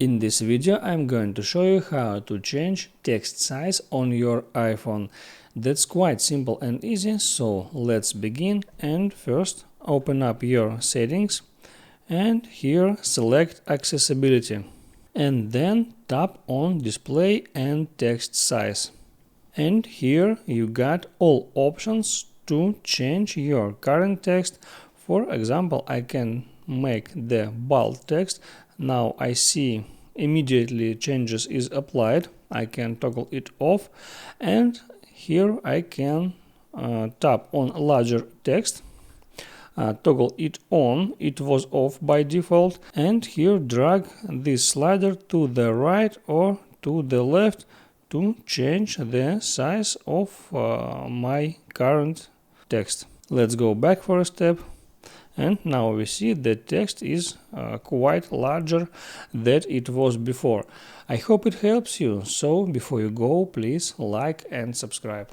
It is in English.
In this video I'm going to show you how to change text size on your iPhone. That's quite simple and easy, so let's begin. And first open up your settings and here select accessibility and then tap on display and text size. And here you got all options to change your current text. For example, I can make the bold text. Now I see immediately changes is applied. I can toggle it off, and here I can tap on larger text, toggle it on, it was off by default, and here drag this slider to the right or to the left to change the size of my current text. Let's go back for a step, and now we see the text is quite larger than it was before. I hope it helps you, so before you go, please like and subscribe.